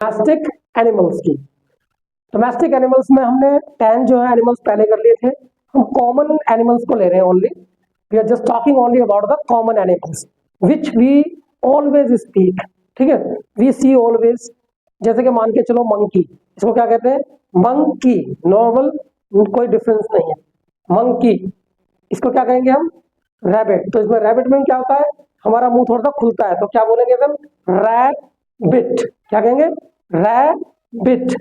Domestic animals की। Domestic animals में हमने 10 जो है एनिमल्स पहले कर लिए थे, हम कॉमन एनिमल्स को ले रहे हैं only. We are just talking only about the common animals which we always speak. ठीक है, वी सी ऑलवेज। जैसे कि मान के चलो मंकी, इसको क्या कहते हैं? मंकी, नॉर्मल, कोई डिफरेंस नहीं है। मंकी, इसको क्या कहेंगे हम? रैबिट। तो इसमें रैबिट में क्या होता है? हमारा मुंह थोड़ा सा खुलता है, तो क्या बोलेंगे हम? रैबिट। क्या कहेंगे? रैबिट।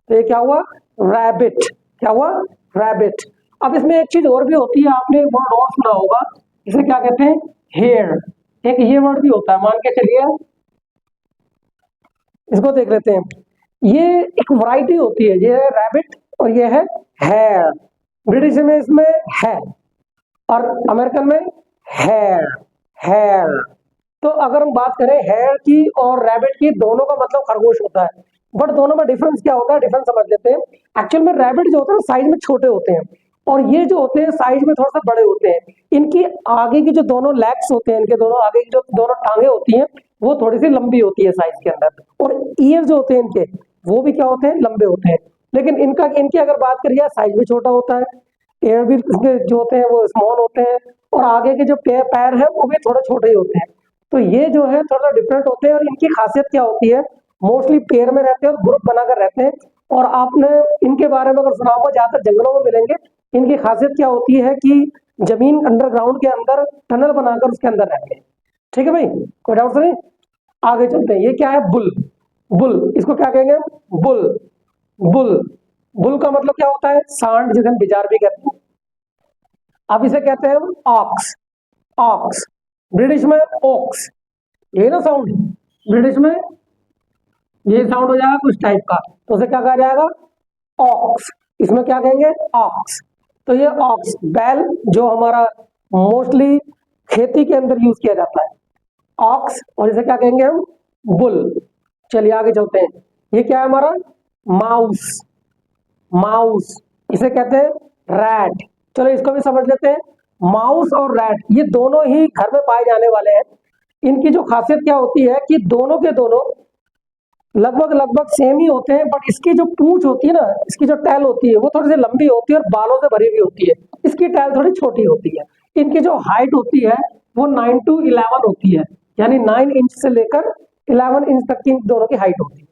तो ये क्या हुआ? रैबिट। क्या हुआ? रैबिट। अब इसमें एक चीज और भी होती है, आपने एक वर्ड और सुना होगा, इसे क्या कहते हैं? हेयर। एक ये वर्ड भी होता है, मान के चलिए, इसको देख लेते हैं। ये एक वैरायटी होती है, ये है रैबिट और ये है हेयर। ब्रिटिश में इसमें है और अमेरिकन में हेयर। हेयर। तो अगर हम बात करें हेयर की और रैबिट की, दोनों का मतलब खरगोश होता है, बट दोनों में डिफरेंस क्या होता है? डिफरेंस समझ लेते हैं। एक्चुअल में रैबिट जो होता है साइज में छोटे होते हैं और ये जो होते हैं साइज में थोड़ा सा बड़े होते हैं। इनकी आगे की जो दोनों लेग्स होते हैं, इनके दोनों आगे की जो दोनों टांगे होती हैं, वो थोड़ी सी लंबी होती है साइज के अंदर, और ईयर जो होते हैं इनके, वो भी क्या होते हैं? लंबे होते हैं। लेकिन इनकी अगर बात करिए, साइज भी छोटा होता है, एयर भी इसके जो होते हैं वो स्मॉल होते हैं, और आगे के जो पैर है वो भी थोड़े छोटे ही होते हैं। तो ये जो है थोड़ा डिफरेंट होते हैं। और इनकी खासियत क्या होती है? मोस्टली पेड़ में रहते हैं और ग्रुप बनाकर रहते हैं। और आपने इनके बारे में अगर सुना होगा, ज्यादातर जंगलों में मिलेंगे। इनकी खासियत क्या होती है कि जमीन अंडरग्राउंड के अंदर टनल बनाकर उसके अंदर रहते हैं। ठीक है भाई, कोई डाउट नहीं? आगे चलते हैं। ये क्या है? बुल। बुल, इसको क्या कहेंगे? बुल। बुल। बुल का मतलब क्या होता है? सांड, जिसे हम बिजार भी कहते हैं। अब इसे कहते हैं ऑक्स। ऑक्स। ब्रिटिश में ओक्स, ये ना साउंड, ब्रिटिश में ये साउंड हो जाएगा कुछ टाइप का, तो उसे क्या कहा जाएगा? ऑक्स। इसमें क्या कहेंगे? ऑक्स। तो ये ऑक्स बैल जो हमारा मोस्टली खेती के अंदर यूज किया जाता है, ऑक्स। और इसे क्या कहेंगे हम? बुल। चलिए आगे चलते हैं। ये क्या है हमारा? माउस। माउस, इसे कहते हैं रैट। चलो इसको भी समझ लेते हैं। माउस और रैट ये दोनों ही घर में पाए जाने वाले हैं। इनकी जो खासियत क्या होती है कि दोनों के दोनों लगभग लगभग सेम ही होते हैं, बट इसकी जो पूंछ होती है ना, इसकी जो टैल होती है वो थोड़ी सी लंबी होती है और बालों से भरी हुई होती है। इसकी टैल थोड़ी छोटी होती है। इनकी जो हाइट होती है वो 9 to 11 होती है, यानी 9 इंच से लेकर 11 इंच तक की इन दोनों की हाइट होती है।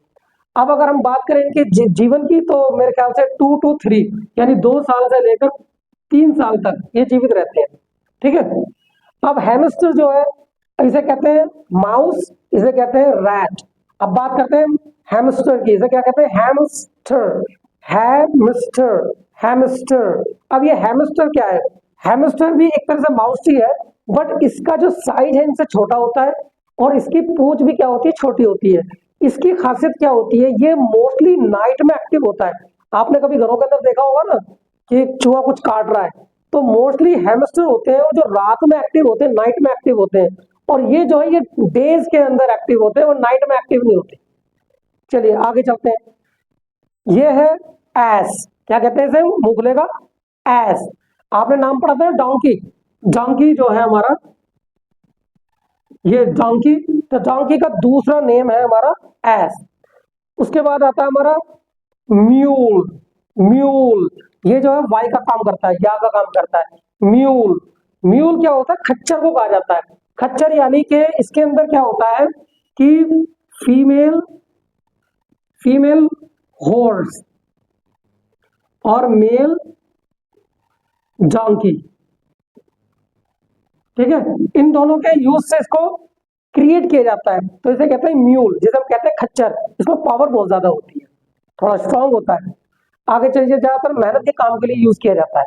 अब अगर हम बात करें इनके जीवन की, तो मेरे ख्याल से 2 to 3, यानी 2 साल से लेकर 3 साल तक ये जीवित रहते हैं। ठीक है। अब हैमस्टर जो है, इसे कहते हैं माउस, इसे कहते हैं रैट। अब बात करते हैं हैमस्टर की, इसे क्या कहते हैं? हैमस्टर। हैमस्टर। हैमस्टर। अब ये हैमस्टर क्या है? हैमस्टर भी एक तरह से माउस ही है, बट इसका जो साइज है इनसे छोटा होता है और इसकी पूंछ भी क्या होती है? छोटी होती है। इसकी खासियत क्या होती है? ये मोस्टली नाइट में एक्टिव होता है। आपने कभी घरों के अंदर देखा होगा ना कि चूहा कुछ काट रहा है, तो मोस्टली हैमस्टर होते हैं वो जो रात में एक्टिव होते हैं, नाइट में एक्टिव होते हैं। और ये जो है ये डेज के अंदर एक्टिव होते हैं और नाइट में एक्टिव नहीं होते। चलिए आगे चलते हैं। ये है एस। क्या कहते हैं इसे? मुंह खुलेगा, एस। आपने नाम पढ़ा था डोंकी। डोंकी जो है हमारा, ये डोंकी, तो डोंकी का दूसरा नेम है हमारा एस। उसके बाद आता है हमारा म्यूल। म्यूल, ये जो है वाई का काम करता है, या का काम करता है। म्यूल। म्यूल क्या होता है? खच्चर को कहा जाता है। खच्चर यानी कि इसके अंदर क्या होता है कि फीमेल फीमेल हॉर्स और मेल डोंकी। ठीक है, इन दोनों के यूज से इसको क्रिएट किया जाता है, तो इसे कहते हैं म्यूल, जिसे हम कहते हैं खच्चर। इसमें पावर बहुत ज्यादा होती है, थोड़ा स्ट्रांग होता है। आगे चलिए, ज्यादातर मेहनत के काम के लिए यूज किया जाता है।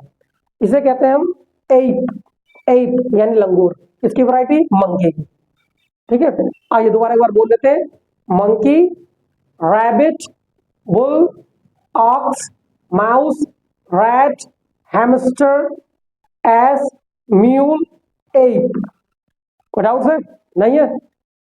इसे कहते हैं हम एप। एप यानी लंगूर। इसकी वैरायटी मंकी की। ठीक है, आइए दोबारा एक बार बोल लेते हैं। Monkey, rabbit, bull, ox, mouse, rat, hamster, ass, mule, ape. कोई डाउट है? नहीं है?